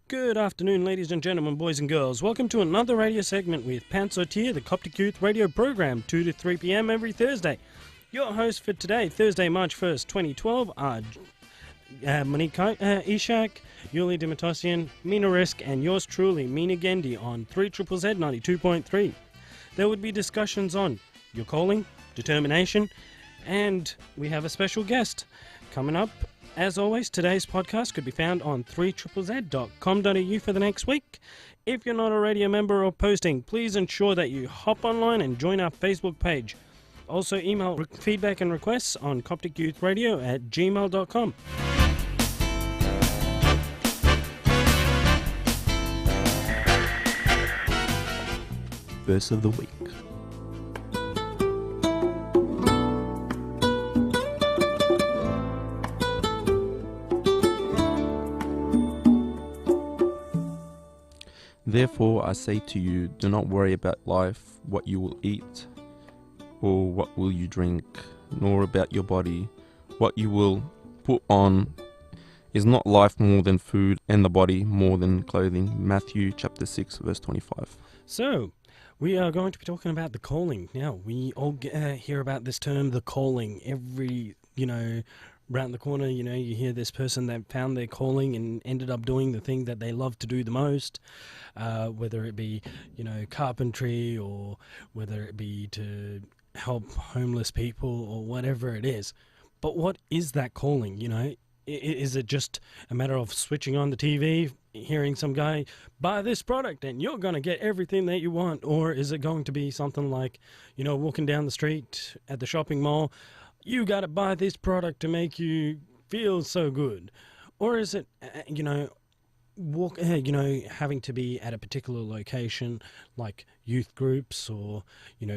Good afternoon, ladies and gentlemen, boys and girls. Welcome to another radio segment with Pansotir, the Coptic Youth radio program, 2 to 3 p.m. every Thursday. Your hosts for today, Thursday, March 1st, 2012, are Monique Ishak, Yuli Dimitosian, Mina Risk, and yours truly, Mina Gendi, on 3ZZZ 92.3. There would be discussions on your calling, determination, and we have a special guest coming up. As always, today's podcast could be found on 3ZZZ.com.au for the next week. If you're not already a member or posting, please ensure that you hop online and join our Facebook page. Also, email feedback and requests on copticyouthradio@gmail.com. Verse of the week. Therefore I say to you, do not worry about life, what you will eat, or what will you drink, nor about your body, what you will put on. Is not life more than food, and the body more than clothing? Matthew chapter 6, verse 25. So, we are going to be talking about the calling. Now, we all hear about this term, the calling, every, round the corner, you hear this person that found their calling and ended up doing the thing that they love to do the most, whether it be, carpentry, or whether it be to help homeless people, or whatever it is. But what is that calling, Is it just a matter of switching on the TV, hearing some guy, buy this product and you're going to get everything that you want? Or is it going to be something like, walking down the street at the shopping mall, you got to buy this product to make you feel so good? Or is it, having to be at a particular location like youth groups or,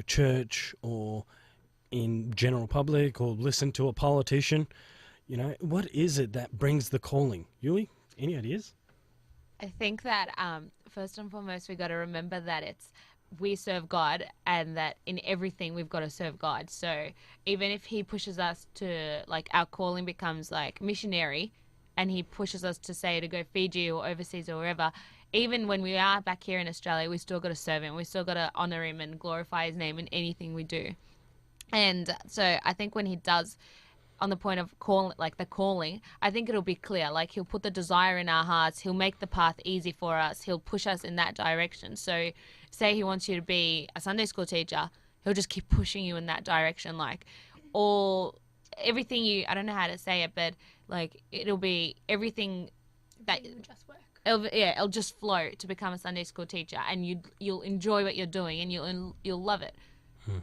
church or in general public, or listen to a politician? What is it that brings the calling? Yuli, any ideas? I think that first and foremost, we got to remember that we serve God, and that in everything we've got to serve God. So even if he pushes us to, our calling becomes missionary, and he pushes us to say to go Fiji or overseas or wherever, even when we are back here in Australia, we still got to serve him. We still got to honor him and glorify his name in anything we do. And so I think when he does, on the point of the calling, I think it'll be clear. He'll put the desire in our hearts. He'll make the path easy for us. He'll push us in that direction. So say he wants you to be a Sunday school teacher, he'll just keep pushing you in that direction. Everything I don't know how to say it, but it'll be everything that it'll just work. It'll just flow to become a Sunday school teacher, and you'll enjoy what you're doing, and you'll love it.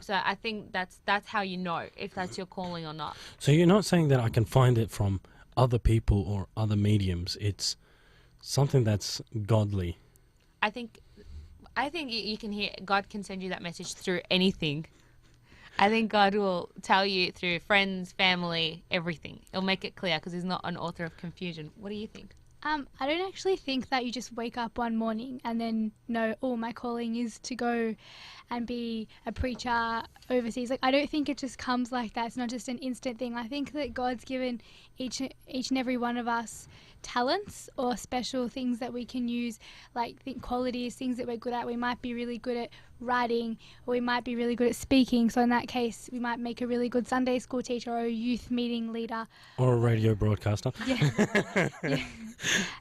So I think that's how you know if that's your calling or not. So you're not saying that I can find it from other people or other mediums. It's something that's godly. I think you can hear, God can send you that message through anything. I think God will tell you through friends, family, everything. He'll make it clear because he's not an author of confusion. What do you think? I don't actually think that you just wake up one morning and then know, my calling is to go and be a preacher overseas. I don't think it just comes like that. It's not just an instant thing. I think that God's given each and every one of us talents or special things that we can use, qualities, things that we're good at. We might be really good at writing, or we might be really good at speaking. So in that case, we might make a really good Sunday school teacher or a youth meeting leader. Or a radio broadcaster. Yeah.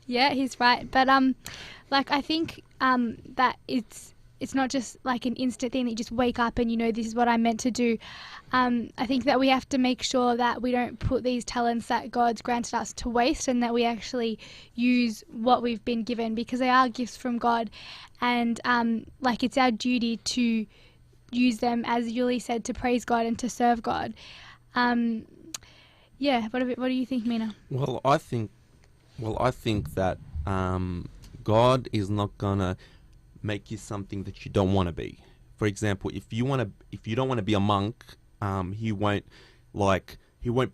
Yeah, he's right. But I think that it's not just an instant thing that you just wake up and this is what I'm meant to do. I think that we have to make sure that we don't put these talents that God's granted us to waste, and that we actually use what we've been given, because they are gifts from God, and it's our duty to use them, as Yuli said, to praise God and to serve God. What do you think, Mina? Well, I think that God is not gonna make you something that you don't want to be. For example, if you don't want to be a monk, he won't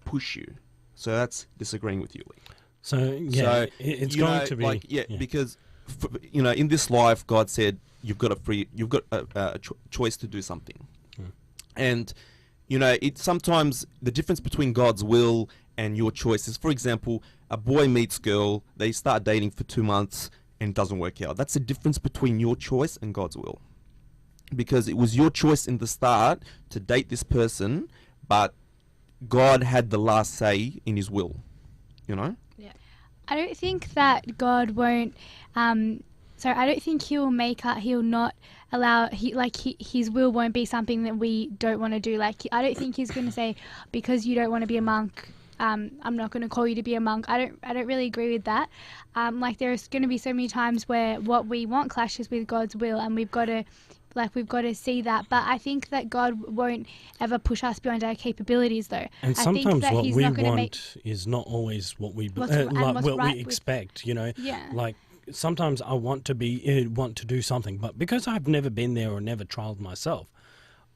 push you. So that's disagreeing with you. It's going to be because in this life, God said you've got a choice to do something. And, you know, it's sometimes the difference between God's will and your choices. For example, a boy meets girl, they start dating for 2 months and it doesn't work out. That's the difference between your choice and God's will. Because it was your choice in the start to date this person, but God had the last say in his will, you know? I don't think that God won't. I don't think he'll not allow. His will won't be something that we don't want to do. Like, I don't think he's going to say, because you don't want to be a monk, I'm not going to call you to be a monk. I don't really agree with that. Like, there's going to be so many times where what we want clashes with God's will, and we've got to see that. But I think that God won't ever push us beyond our capabilities, though. And I think sometimes that what he's we not gonna want is not always what we What's- and what's what right we with- expect. You know, Yeah. like sometimes I want to do something, but because I've never been there or never trialed myself,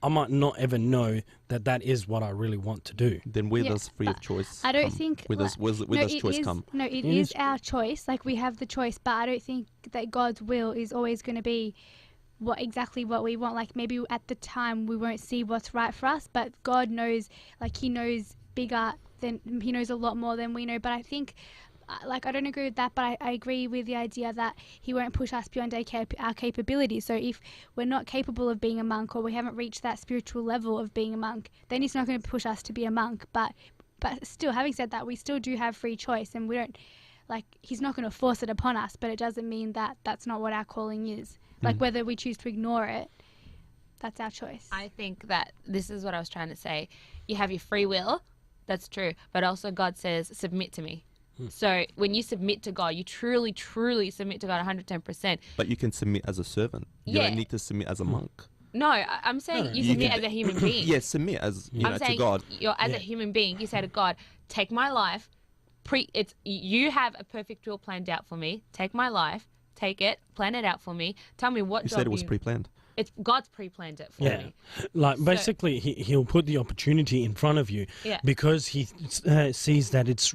I might not ever know that is what I really want to do. Then where Yeah, does free of but choice I don't come? think Where does, where does choice come? No, it It is is- our choice. Like, we have the choice, but I don't think that God's will is always going to be exactly what we want. Like, maybe at the time we won't see what's right for us, but God knows. Like, he knows he knows a lot more than we know. But I think, I don't agree with that, but I agree with the idea that he won't push us beyond our capabilities. So if we're not capable of being a monk, or we haven't reached that spiritual level of being a monk, then he's not going to push us to be a monk. But still, having said that, we still do have free choice, and we don't, he's not going to force it upon us, but it doesn't mean that that's not what our calling is. Like, whether we choose to ignore it, that's our choice. I think that this is what I was trying to say. You have your free will, that's true, but also God says, submit to me. So when you submit to God, you truly, truly submit to God 110%. But you can submit as a servant. You Yeah. don't need to submit as a monk. No, I'm saying No, you you submit can- as a human being. Yes, submit as you know, I'm to saying God. you're as Yeah. a human being. You say to God, take my life. You have a perfect will planned out for me. Take my life. Take it. Plan it out for me. Tell me what You job said it was pre-planned. It's God's pre-planned it for Yeah, me. like So- basically he'll put the opportunity in front of you Yeah. because he sees that it's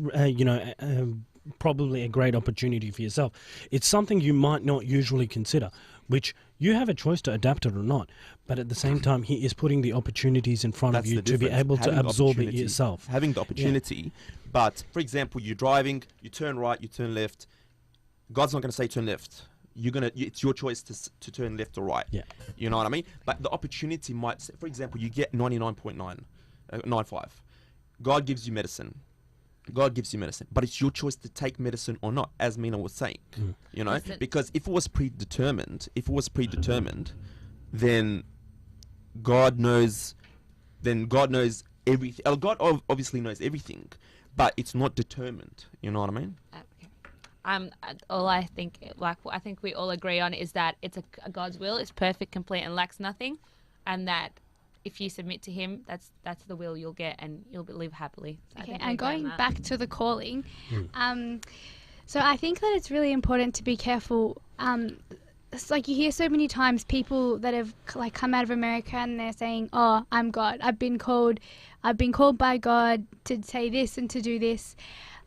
probably a great opportunity for yourself. It's something you might not usually consider, which you have a choice to adapt it or not. But at the same time, he is putting the opportunities in front That's of you the to be difference. able to Having the absorb it opportunity- yourself. Having the opportunity, but for example, you're driving, you turn right, you turn left. God's not going to say turn left. It's your choice to turn left or right. Yeah. You know what I mean? But the opportunity might, for example, you get 99.95. God gives you medicine. God gives you medicine, but it's your choice to take medicine or not, as Mina was saying. You know, Listen. because if it was predetermined, then God knows. Then God knows everything. God obviously knows everything, but it's not determined. You know what I mean? All I think, what I think we all agree on is that it's a God's will. It's perfect, complete, and lacks nothing, and that if you submit to Him, that's the will you'll get, and you'll live happily. So I Okay, think we and agree on going that. back to the calling, so I think that it's really important to be careful. It's like, you hear so many times people that have come out of America and they're saying, "Oh, I'm God. I've been called by God to say this and to do this."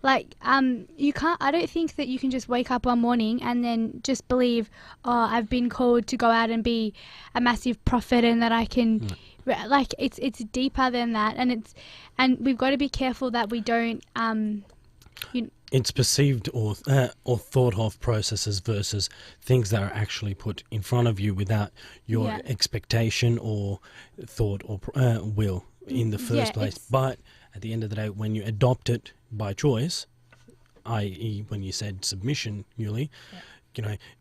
You can't. I don't think that you can just wake up one morning and then just believe, "Oh, I've been called to go out and be a massive prophet," and that I can. It's deeper than that, and we've got to be careful that we don't. It's perceived or thought of processes versus things that are actually put in front of you without your Yeah. expectation or thought or will in the first place. it's- But at the end of the day, when you adopt it by choice, i.e. when you said submission, Yuli,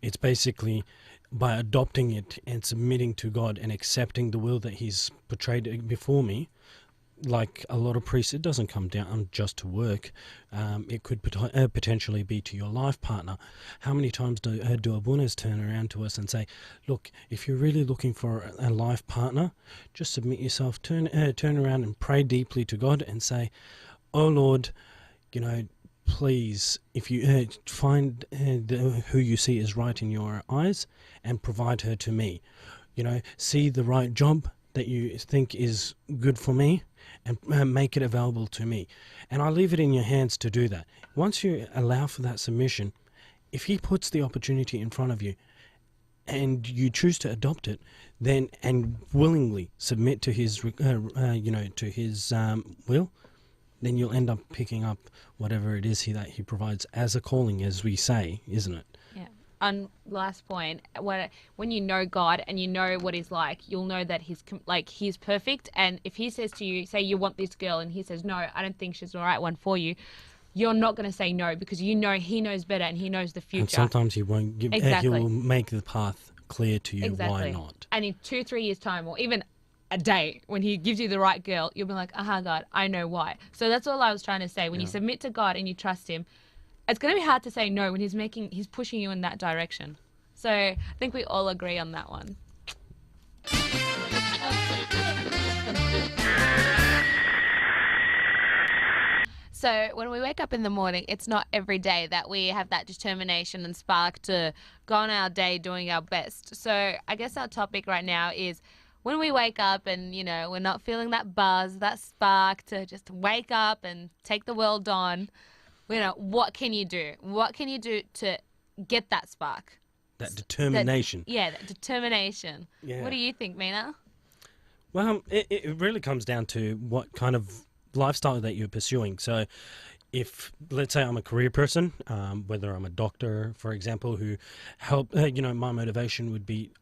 it's basically by adopting it and submitting to God and accepting the will that He's portrayed before me. Like a lot of priests, it doesn't come down just to work. It could potentially be to your life partner. How many times do abunas turn around to us and say, "Look, if you're really looking for a life partner, just submit yourself. Turn around and pray deeply to God and say, 'Oh Lord, please, if you find who you see is right in your eyes, and provide her to me. See the right job that you think is good for me, and make it available to me. And I leave it in your hands to do that.' Once you allow for that submission, if He puts the opportunity in front of you, and you choose to adopt it, then and willingly submit to his, to his will, then you'll end up picking up whatever it is that he provides as a calling, as we say, isn't it? Yeah. On last point, when you know God and you know what he's like, you'll know that he's perfect. And if he says to you, say you want this girl, and he says, no, I don't think she's the right one for you, you're not going to say no, because you know he knows better and he knows the future. And sometimes he won't give. Exactly. He will make the path clear to you. Exactly. Why not? And in 2-3 years' time, or even a day, when he gives you the right girl, you'll be like, God, I know why. So that's all I was trying to say. When you submit to God and you trust him, it's going to be hard to say no when he's pushing you in that direction. So I think we all agree on that one. So when we wake up in the morning, it's not every day that we have that determination and spark to go on our day doing our best. So I guess our topic right now is when we wake up and, we're not feeling that buzz, that spark to just wake up and take the world on, what can you do? What can you do to get that spark? That determination. That determination. Yeah. What do you think, Mina? Well, it really comes down to what kind of lifestyle that you're pursuing. So if, let's say, I'm a career person, whether I'm a doctor, for example, who help, my motivation would be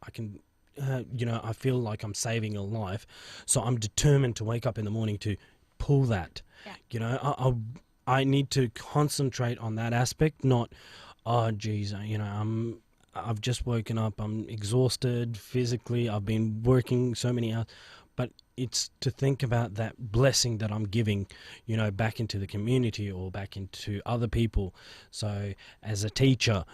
I feel like I'm saving a life. So I'm determined to wake up in the morning to pull that. Yeah. I need to concentrate on that aspect, not, I've just woken up, I'm exhausted physically, I've been working so many hours. But it's to think about that blessing that I'm giving, back into the community or back into other people. So as a teacher,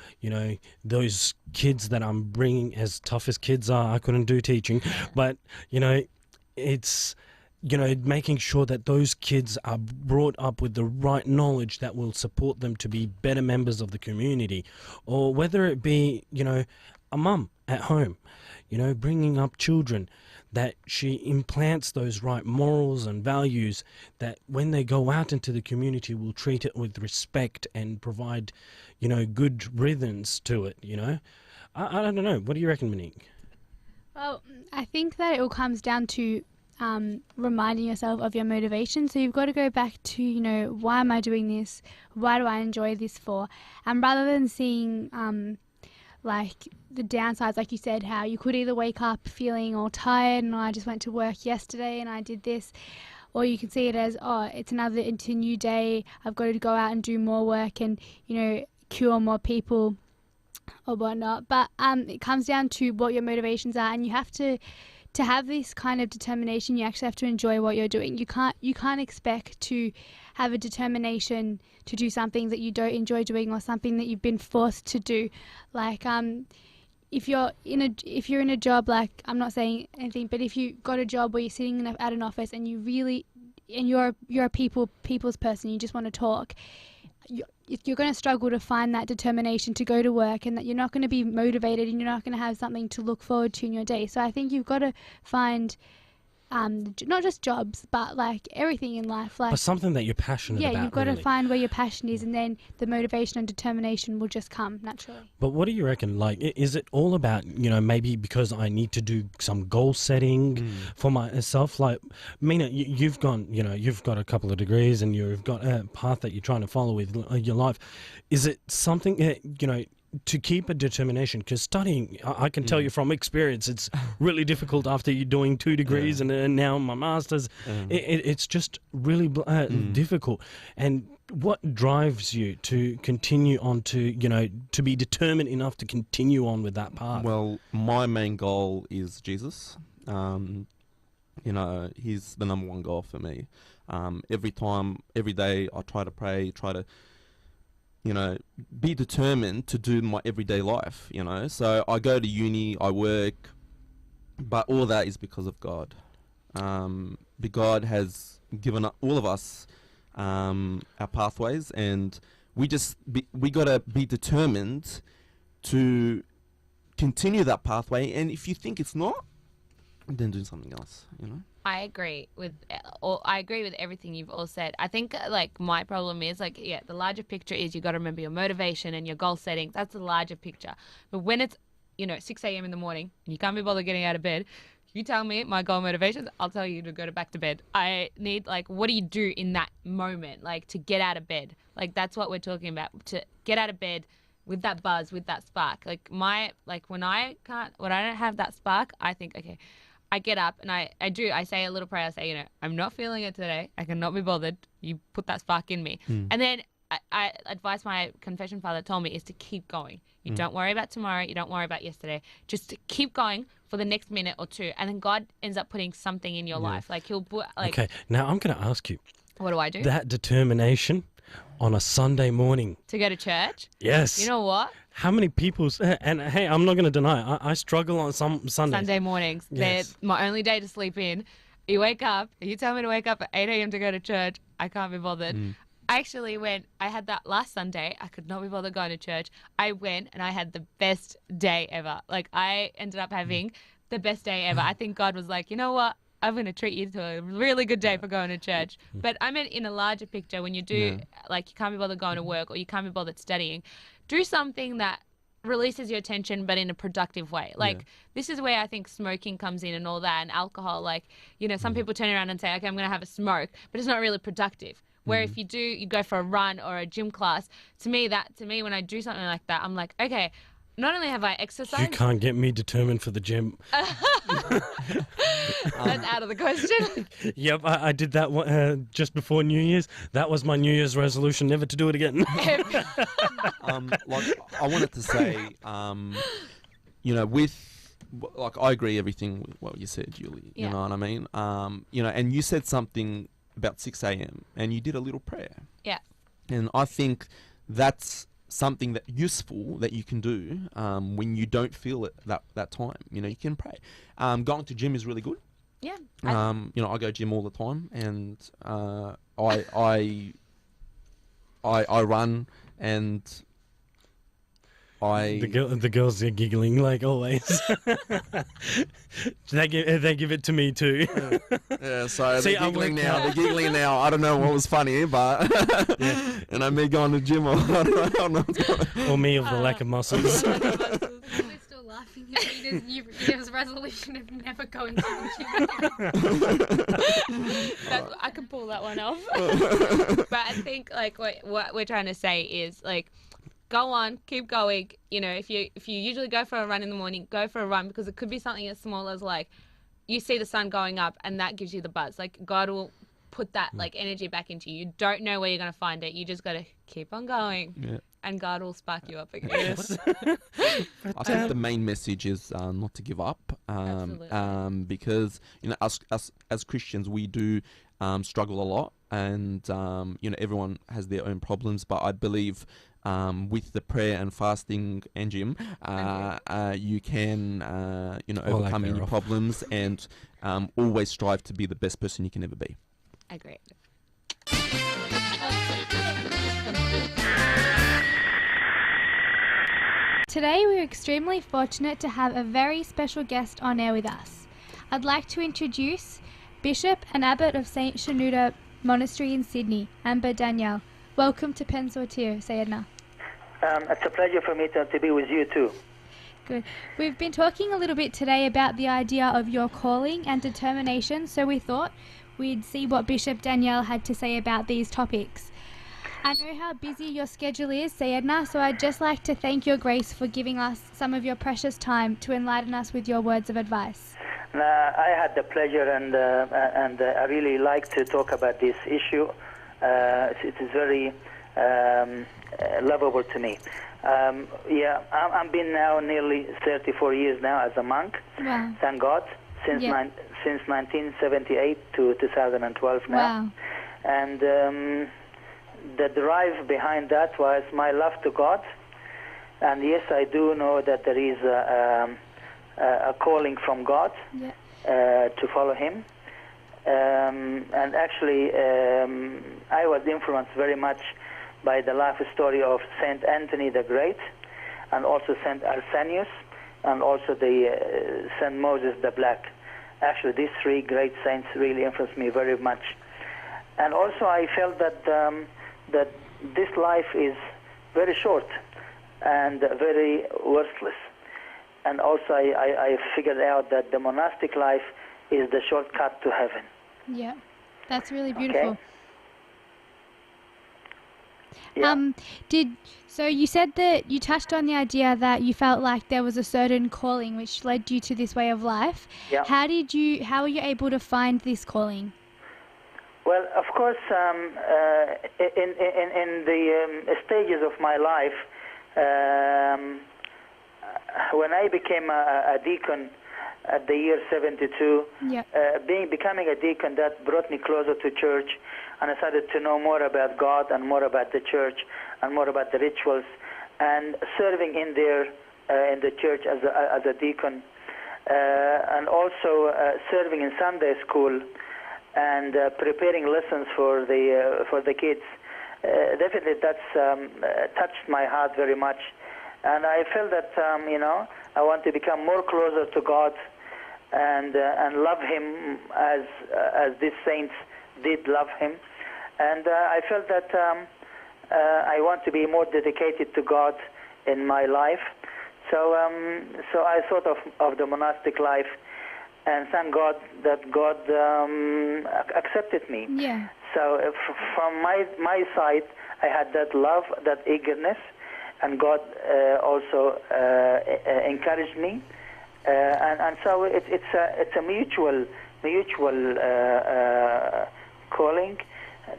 those kids that I'm bringing, as tough as kids are, I couldn't do teaching, but, it's, making sure that those kids are brought up with the right knowledge that will support them to be better members of the community. Or whether it be, a mum at home, bringing up children, that she implants those right morals and values that when they go out into the community will treat it with respect and provide, good rhythms to it, I don't know. What do you reckon, Monique? Well, I think that it all comes down to reminding yourself of your motivation. So you've got to go back to, why am I doing this? Why do I enjoy this for? And rather than seeing like the downsides, like you said, how you could either wake up feeling all tired and I just went to work yesterday and I did this, or you can see it as, it's a new day, I've got to go out and do more work and, cure more people or whatnot. But it comes down to what your motivations are, and you have to have this kind of determination. You actually have to enjoy what you're doing. You can't expect to have a determination to do something that you don't enjoy doing or something that you've been forced to do. Like if you're in a job, like, I'm not saying anything, but if you got a job where you're sitting at an office and you're a people's person, you just want to talk, you're going to struggle to find that determination to go to work, and that you're not going to be motivated and you're not going to have something to look forward to in your day. So I think you've got to find not just jobs, but like everything in life, but something that you're passionate about. Yeah, you've got really to find where your passion is, and then the motivation and determination will just come naturally. But what do you reckon? Like, is it all about, maybe because I need to do some goal setting for myself? Like, Mina, you've got a couple of degrees and you've got a path that you're trying to follow with your life. Is it something, to keep a determination? Because studying, I can tell you from experience, it's really difficult after you're doing 2 degrees and now my master's. It's just really difficult. And what drives you to continue on to, to be determined enough to continue on with that path? Well, my main goal is Jesus. He's the number one goal for me. Every day I try to pray, be determined to do my everyday life, So I go to uni, I work, but all that is because of God. God has given all of us our pathways, and we got to be determined to continue that pathway. And if you think it's not, then do something else, I agree with everything you've all said. I think like my problem is the larger picture is you got to remember your motivation and your goal setting. That's the larger picture. But when it's 6 a.m. in the morning and you can't be bothered getting out of bed, you tell me my goal motivations, I'll tell you to go back to bed. I need, like, what do you do in that moment, like, to get out of bed? Like, that's what we're talking about, to get out of bed with that buzz, with that spark. Like, when I don't have that spark, I think, okay, I get up and I say a little prayer. I say, I'm not feeling it today. I cannot be bothered. You put that spark in me. And then I advice my confession father told me is to keep going. You don't worry about tomorrow. You don't worry about yesterday. Just to keep going for the next minute or two. And then God ends up putting something in your life. Like he'll put, like. Okay, now I'm going to ask you. What do I do? That determination on a Sunday morning. To go to church? Yes. You know what? How many people, and hey, I'm not going to deny, I struggle on some Sundays. Sunday mornings. Yes. They're my only day to sleep in. You wake up, you tell me to wake up at 8 a.m. to go to church. I can't be bothered. I actually went, I had that last Sunday. I could not be bothered going to church. I went and I had the best day ever. Like, I ended up having the best day ever. I think God was like, you know what? I'm going to treat you to a really good day for going to church. But I meant in a larger picture, when you do, like, you can't be bothered going to work or you can't be bothered studying, do something that releases your attention but in a productive way. Like, this is where I think smoking comes in and all that, and alcohol. Like, some people turn around and say, okay, I'm going to have a smoke, but it's not really productive. Where if you go for a run or a gym class, to me, when I do something like that, I'm like, okay, not only have I exercised. You can't get me determined for the gym. That's out of the question. Yep, I did that just before New Year's. That was my New Year's resolution, never to do it again. Like, I wanted to say, I agree everything with what you said, Julie. You know what I mean? And you said something about 6 a.m. and you did a little prayer. Yeah. And I think that's something that useful that you can do when you don't feel it that time. You can pray. Going to gym is really good. Yeah. I go gym all the time, and I run, and the girls are giggling like always. they give it to me too. So See, they're giggling now. They're giggling now. I don't know what was funny, but and me going to gym. I don't know what's going on. Or me of the lack of muscles. We're still laughing at Peter's New Year's resolution of never going to the gym. I can pull that one off. But I think, like, what we're trying to say is, like, go on, keep going. If you usually go for a run in the morning, go for a run, because it could be something as small as, like, you see the sun going up and that gives you the buzz. Like, God will put that, like, energy back into you. You don't know where you're going to find it. You just got to keep on going, and God will spark you up again. Yes. I think the main message is not to give up, because us as Christians, we do struggle a lot, and everyone has their own problems. But I believe with the prayer and fasting and gym, you can overcome any problems and always strive to be the best person you can ever be. Agreed. Today we're extremely fortunate to have a very special guest on air with us. I'd like to introduce Bishop and Abbot of St. Shenouda Monastery in Sydney, Amber Danielle. Welcome to Pensortir, Sayedna. It's a pleasure for me to be with you too. Good. We've been talking a little bit today about the idea of your calling and determination, so we thought we'd see what Bishop Danielle had to say about these topics. I know how busy your schedule is, Sayedna, so I'd just like to thank your grace for giving us some of your precious time to enlighten us with your words of advice. I had the pleasure and I really like to talk about this issue. It is very lovable to me. I've been now nearly 34 years now as a monk. Wow. Thank God. Since 1978 to 2012 now. Wow. And the drive behind that was my love to God. And yes, I do know that there is a calling from God to follow Him. And actually, I was influenced very much by the life story of Saint Anthony the Great, and also Saint Arsenius, and also the Saint Moses the Black. Actually, these three great saints really influenced me very much. And also, I felt that that this life is very short and very worthless. and also I figured out that the monastic life is the shortcut to heaven. Yeah, that's really beautiful. Okay? Yeah. So you said that you touched on the idea that you felt like there was a certain calling which led you to this way of life. Yeah. How were you able to find this calling? Well, of course, in the stages of my life, when I became a deacon at the year 72, Yeah. Becoming a deacon, that brought me closer to church, and I started to know more about God and more about the church and more about the rituals, and serving in there in the church as a deacon, and also serving in Sunday school and preparing lessons for the kids. Definitely, that's touched my heart very much, and I felt that I want to become more closer to God and love Him as these saints did love Him, and I felt that I want to be more dedicated to God in my life. So I thought of the monastic life, and thank God that God accepted me. Yeah. So from my side, I had that love, that eagerness, and God also encouraged me, and so it's a mutual calling,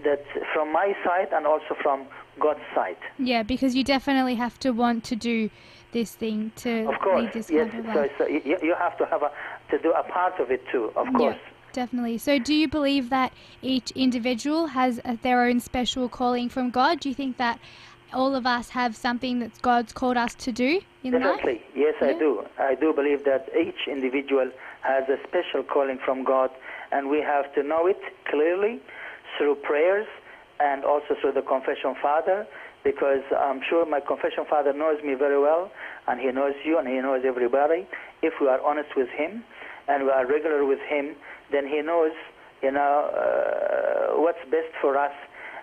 that from my side and also from God's side. Yeah, because you definitely have to want to do this thing to lead this kind of life. So you have to do a part of it too, of course. Yeah, definitely. So do you believe that each individual has their own special calling from God? Do you think that all of us have something that God's called us to do in life? Definitely, yes, yeah. I do. I do believe that each individual has a special calling from God, and we have to know it clearly through prayers and also through the confession father, because I'm sure my confession father knows me very well, and he knows you, and he knows everybody. If we are honest with him and we are regular with him, then he knows, what's best for us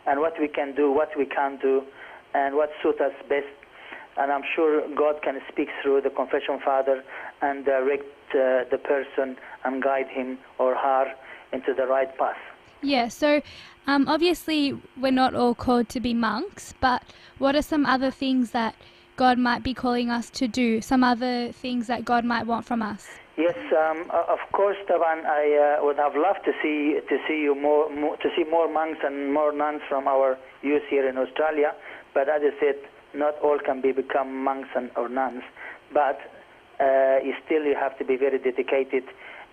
and what we can do, what we can't do, and what suits us best. And I'm sure God can speak through the confession father and direct the person and guide him or her into the right path. Yeah, so obviously we're not all called to be monks, but what are some other things that God might be calling us to do, some other things that God might want from us? Yes, of course, Taban, I would have loved to see more monks and more nuns from our youth here in Australia, but as I said, not all can become monks or nuns, but you have to be very dedicated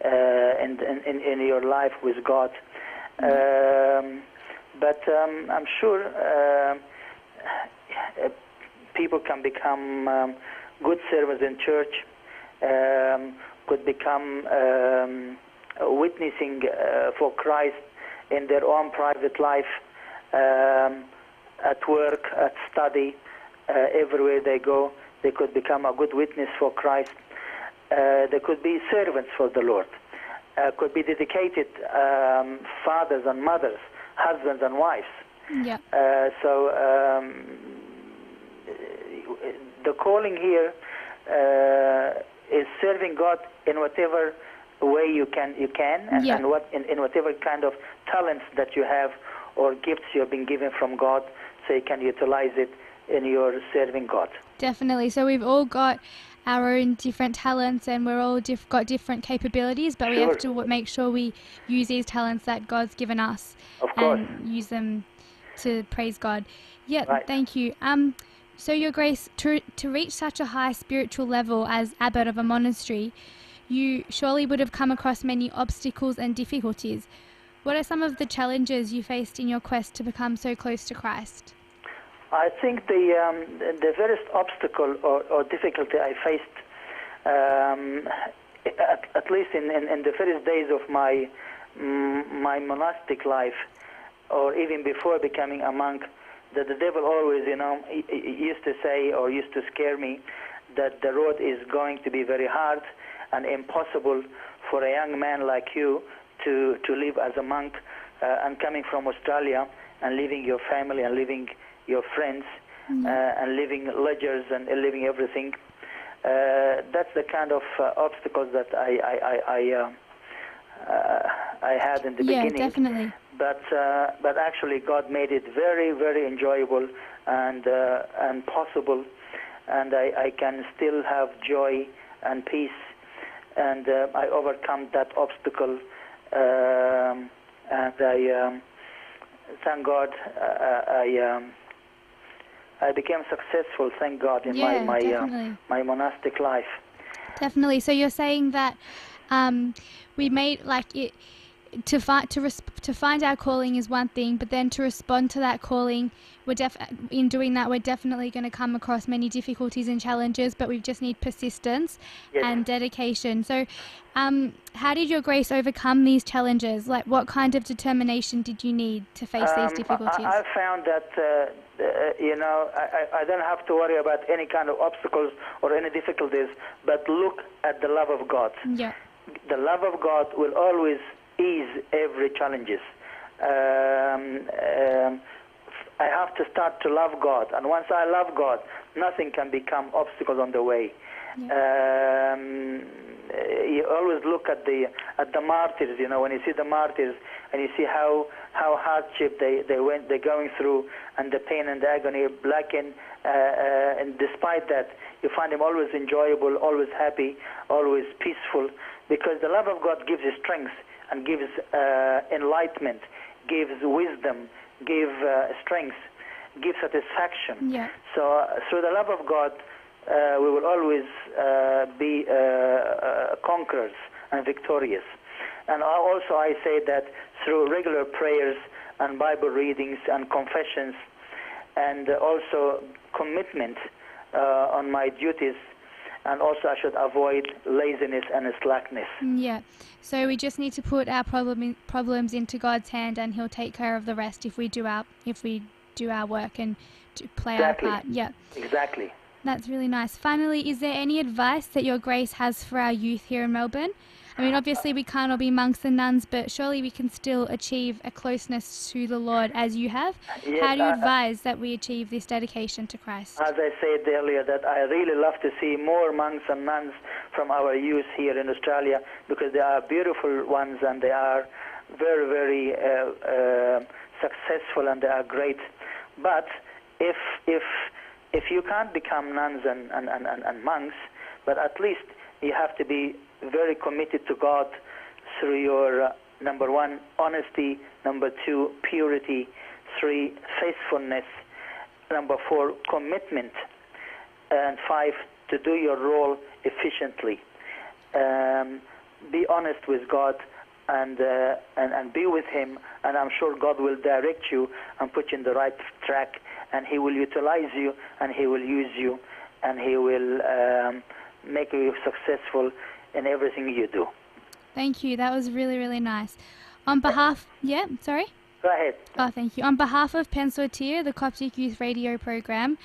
in your life with God. But I'm sure people can become good servants in church, could become witnessing for Christ in their own private life, at work, at study, everywhere they go. They could become a good witness for Christ. They could be servants for the Lord. Could be dedicated fathers and mothers, husbands and wives. Yeah. The calling here is serving God in whatever way you can, and, yeah. and in whatever kind of talents that you have or gifts you have been given from God, so you can utilize it in your serving God. Definitely. So we've all got our own different talents, and we're all got different capabilities, but we have to make sure we use these talents that God's given us, of course, and use them to praise God. Yeah, right. Thank you. So Your Grace, to reach such a high spiritual level as abbot of a monastery, you surely would have come across many obstacles and difficulties. What are some of the challenges you faced in your quest to become so close to Christ? I think the first obstacle or difficulty I faced, at least in the first days of my monastic life, or even before becoming a monk, that the devil always, used to say or used to scare me that the road is going to be very hard and impossible for a young man like you to live as a monk, and coming from Australia and leaving your family and leaving your friends, and leaving ledgers and leaving everything. That's the kind of obstacles that I had in the beginning. Yeah, definitely. But actually, God made it very, very enjoyable and possible, and I can still have joy and peace, and I overcome that obstacle, and I thank God. I became successful, thank God, in my monastic life. Definitely. So you're saying that we made like it to find our calling is one thing, but then to respond to that calling, in doing that, we're definitely going to come across many difficulties and challenges, but we just need persistence and dedication. So how did your grace overcome these challenges? Like, what kind of determination did you need to face these difficulties? I found that I don't have to worry about any kind of obstacles or any difficulties, but look at the love of God. Yeah. The love of God will always ease every challenges. I have to start to love God, and once I love God, nothing can become obstacles on the way. Yeah. You always look at the martyrs. When you see the martyrs and you see how hardship they're going through, and the pain and the agony, and despite that, you find them always enjoyable, always happy, always peaceful, because the love of God gives you strength and gives enlightenment, gives wisdom, gives strength, gives satisfaction. Yeah. So through the love of God, we will always be conquerors and victorious. And also I say that through regular prayers and Bible readings and confessions, and also commitment on my duties, and also I should avoid laziness and slackness. Yeah. So we just need to put our problems into God's hand, and He'll take care of the rest if we do our work and play our part. Yeah. Exactly. That's really nice. Finally, is there any advice that your grace has for our youth here in Melbourne? I mean, obviously we can't all be monks and nuns, but surely we can still achieve a closeness to the Lord as you have. Yes, how do you advise that we achieve this dedication to Christ? As I said earlier, that I really love to see more monks and nuns from our youth here in Australia, because they are beautiful ones and they are very, very successful, and they are great. But if you can't become nuns and monks, but at least you have to be very committed to God through your, number one, honesty, number two, purity, three, faithfulness, number four, commitment, and five, to do your role efficiently. Be honest with God and be with Him, and I'm sure God will direct you and put you in the right track, and He will utilize you, and He will use you, and He will make you successful in everything you do. Thank you. That was really, really nice. On behalf... Yeah, sorry? Go ahead. Oh, thank you. On behalf of Pensortia, the Coptic Youth Radio Program,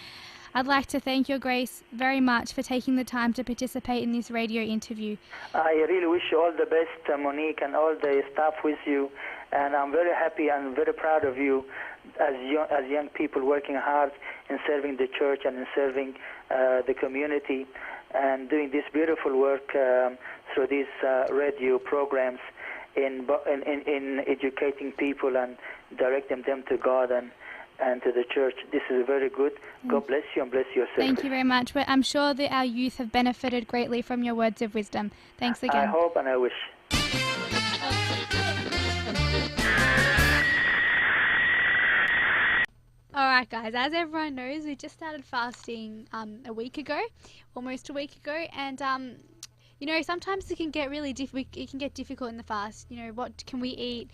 I'd like to thank Your Grace very much for taking the time to participate in this radio interview. I really wish you all the best, Monique, and all the staff with you, and I'm very happy and very proud of you as young people working hard in serving the church and in serving the community, and doing this beautiful work through these radio programs in educating people and directing them to God and to the church. This is very good. God bless you and bless your service. Thank you very much. I'm sure that our youth have benefited greatly from your words of wisdom. Thanks again. I hope and I wish. Alright guys, as everyone knows, we just started fasting almost a week ago, and sometimes it can get really difficult in the fast. What can we eat?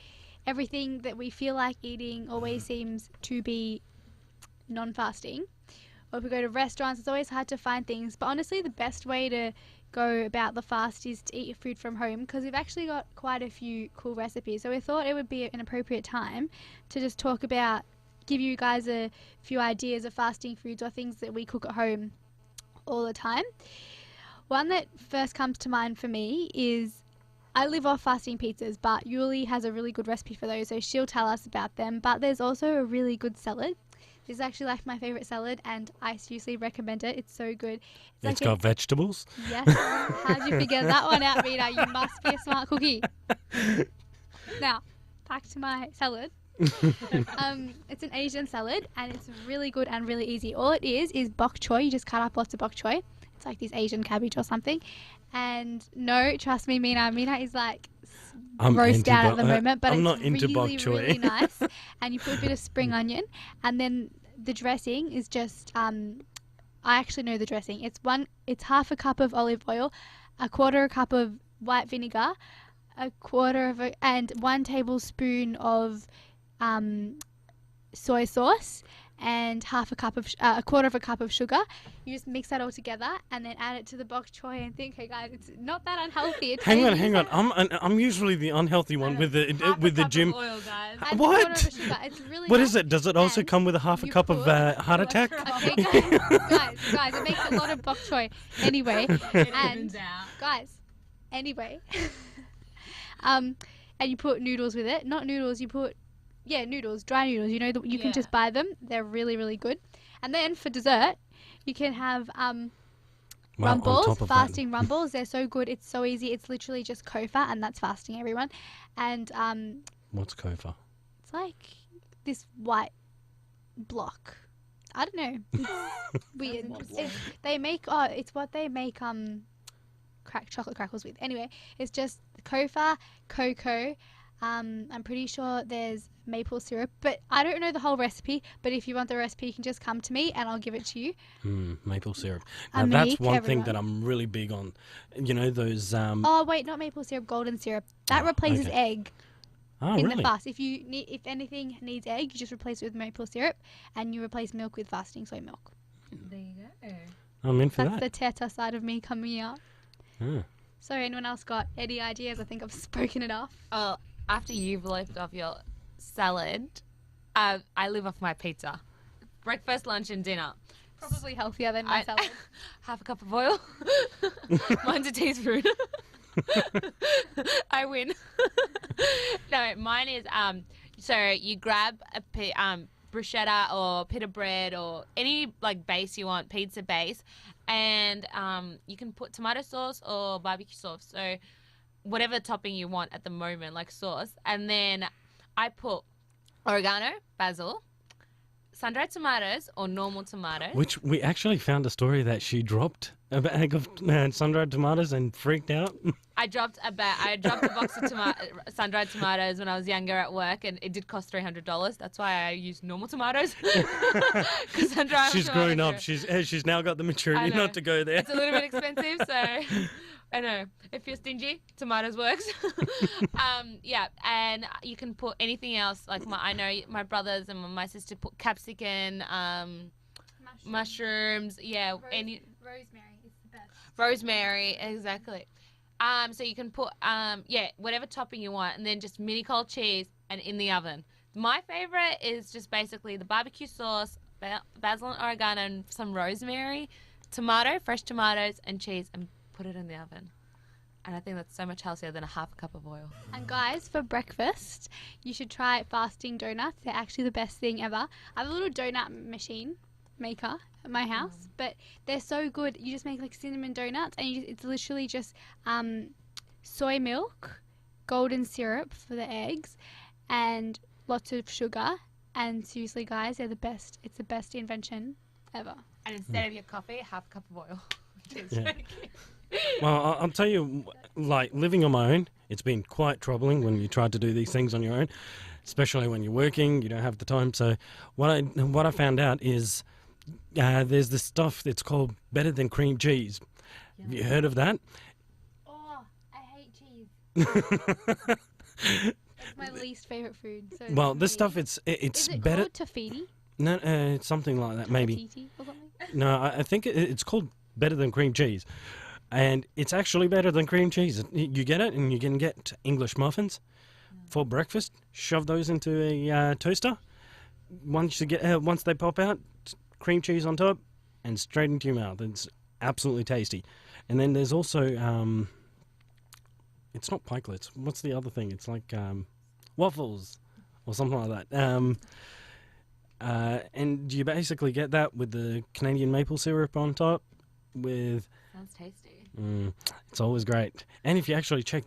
Everything that we feel like eating always seems to be non-fasting. Or if we go to restaurants, it's always hard to find things, but honestly the best way to go about the fast is to eat your food from home, because we've actually got quite a few cool recipes. So we thought it would be an appropriate time to just give you guys a few ideas of fasting foods or things that we cook at home all the time. One that first comes to mind for me is, I live off fasting pizzas, but Yuli has a really good recipe for those, so she'll tell us about them. But there's also a really good salad. This is actually like my favorite salad, and I seriously recommend it. It's so good. It's got vegetables. Yes. How'd you figure that one out, Rita? You must be a smart cookie. Now, back to my salad. It's an Asian salad, and it's really good and really easy. All it is bok choy. You just cut up lots of bok choy. It's like this Asian cabbage or something. And no, trust me, Mina is like roast out at the moment, but I'm it's not into bok really, choy. really nice. And you put a bit of spring onion, and then the dressing is just I actually know the dressing. It's half a cup of olive oil, a quarter a cup of white vinegar, and 1 tablespoon of soy sauce, and a quarter of a cup of sugar. You just mix that all together and then add it to the bok choy and think, hey guys, it's not that unhealthy. Hang on. I'm usually the unhealthy one with the gym. Half a cup of oil, guys. Add What? a quarter of a sugar. It's really What nice. is it? Does it also And come with a half a you cup of put heart attack? Okay, guys, it makes a lot of bok choy. Anyway, and guys, anyway, and you put noodles with it. Not noodles. You put noodles, dry noodles. You know that you can just buy them. They're really, really good. And then for dessert, you can have rumbles, fasting rumbles. They're so good. It's so easy. It's literally just kofa, and that's fasting, everyone. And What's kofa? it's like this white block. I don't know. It's weird. It's what they make chocolate crackles with. Anyway, it's just kofa, cocoa. I'm pretty sure there's maple syrup, but I don't know the whole recipe. But if you want the recipe, you can just come to me and I'll give it to you. Maple syrup. Now that's one thing that I'm really big on. You know those. Oh wait, not maple syrup, golden syrup. That replaces egg. Oh, in really? the fast. If anything needs egg, you just replace it with maple syrup, and you replace milk with fasting soy milk. There you go. I'm in for That's that. the Teta side of me coming out. So anyone else got any ideas? I think I've spoken it off. Oh, after you've left off your salad, I live off my pizza. Breakfast, lunch, and dinner. Probably healthier than my salad. Half a cup of oil. Mine's a teaspoon. I win. No, mine is so you grab a bruschetta or pita bread or any like base you want, pizza base, and you can put tomato sauce or barbecue sauce, so whatever topping you want at the moment, like sauce. And then I put oregano, basil, sun-dried tomatoes or normal tomatoes. Which we actually found a story that she dropped a bag of sun-dried tomatoes and freaked out. I dropped a box of sun-dried tomatoes when I was younger at work, and it did cost $300. That's why I used normal tomatoes. She's grown up. She's now got the maturity not to go there. It's a little bit expensive, so I know. If you're stingy, tomatoes works. And you can put anything else. Like I know my brothers and my sister put capsicum, mushrooms. Yeah, Rosemary is the best. Rosemary, exactly. So you can put whatever topping you want, and then just mini cold cheese and in the oven. My favorite is just basically the barbecue sauce, basil and oregano, and some rosemary, fresh tomatoes, and cheese, and put it in the oven. And I think that's so much healthier than a half a cup of oil. And guys, for breakfast, you should try fasting donuts. They're actually the best thing ever. I have a little donut machine maker at my house, but they're so good. You just make like cinnamon donuts, and it's literally just soy milk, golden syrup for the eggs, and lots of sugar. And seriously, guys, they're the best. It's the best invention ever. And instead of your coffee, half a cup of oil. Well, I'll tell you, like living on my own, it's been quite troubling when you try to do these things on your own, especially when you're working, you don't have the time. So what I found out is there's this stuff that's called better than cream cheese. Have you heard of that? Oh, I hate cheese. It's my least favorite food. So Well, this stuff, it's is it better. called tofiti? No, it's something like that, maybe. Tofiti or something? No, I think it's called better than cream cheese. And it's actually better than cream cheese. You get it, and you can get English muffins for breakfast. Shove those into a toaster. Once they pop out, cream cheese on top, and straight into your mouth. It's absolutely tasty. And then there's also, it's not pikelets. What's the other thing? It's like waffles or something like that. And you basically get that with the Canadian maple syrup on top. Sounds tasty. It's always great. And if you actually check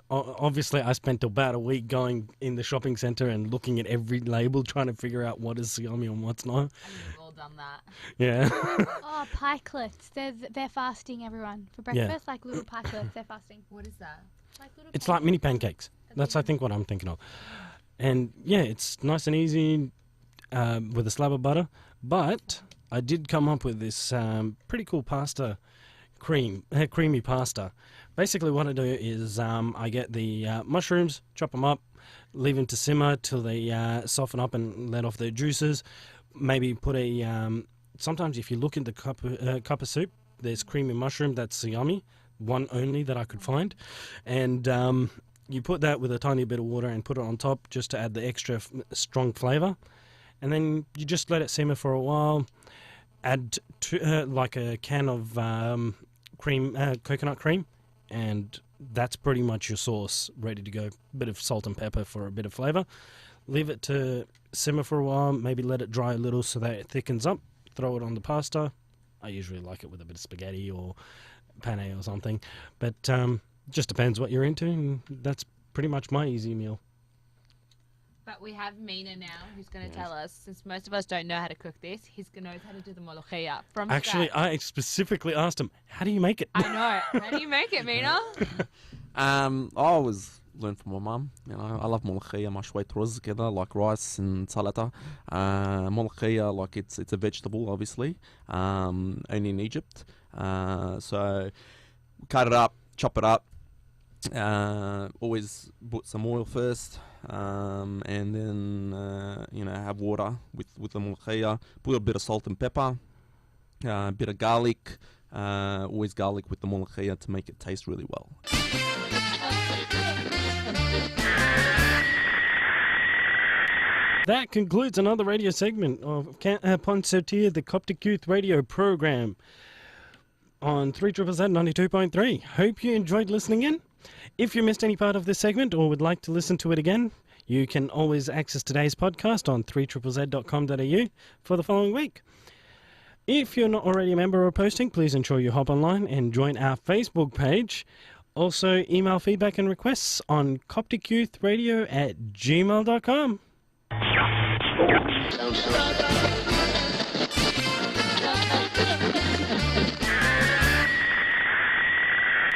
obviously I spent about a week going in the shopping centre and looking at every label trying to figure out what is yummy and what's not. I mean, we've all done that. Yeah. Oh, pikelets. They're fasting, everyone. For breakfast, like little pikelets, they're fasting. What is that? It's like mini pancakes. That's, I think, what I'm thinking of. And, yeah, it's nice and easy with a slab of butter. But I did come up with this pretty cool pasta creamy pasta. Basically what I do is I get the mushrooms, chop them up, leave them to simmer till they soften up and let off their juices. Maybe put sometimes if you look in the cup of soup, there's creamy mushroom that's yummy, one only that I could find. And you put that with a tiny bit of water and put it on top just to add the extra strong flavour. And then you just let it simmer for a while. Add like a can of coconut cream, and that's pretty much your sauce ready to go. Bit of salt and pepper for a bit of flavour. Leave it to simmer for a while, maybe let it dry a little so that it thickens up. Throw it on the pasta. I usually like it with a bit of spaghetti or penne or something, but just depends what you're into, and that's pretty much my easy meal. But we have Mina now, who's going to tell us, since most of us don't know how to cook this, he knows how to do the molokhia from Actually, scratch. I specifically asked him, how do you make it? I know. How do you make it, Mina? I always learn from my mum. You know, I love ملوخية مع شوية رز كذا, like rice and salata. ملوخية, like it's a vegetable, obviously, only in Egypt. So cut it up, chop it up. Always put some oil first, and then have water with the ملوخية. Put a bit of salt and pepper, a bit of garlic. Always garlic with the ملوخية to make it taste really well. That concludes another radio segment of Ponsotir, the Coptic Youth Radio program on 3ZZZ 92.3. Hope you enjoyed listening in. If you missed any part of this segment or would like to listen to it again, you can always access today's podcast on 3ZZZ.com.au for the following week. If you're not already a member or posting, please ensure you hop online and join our Facebook page. Also, email feedback and requests on copticyouthradio@gmail.com.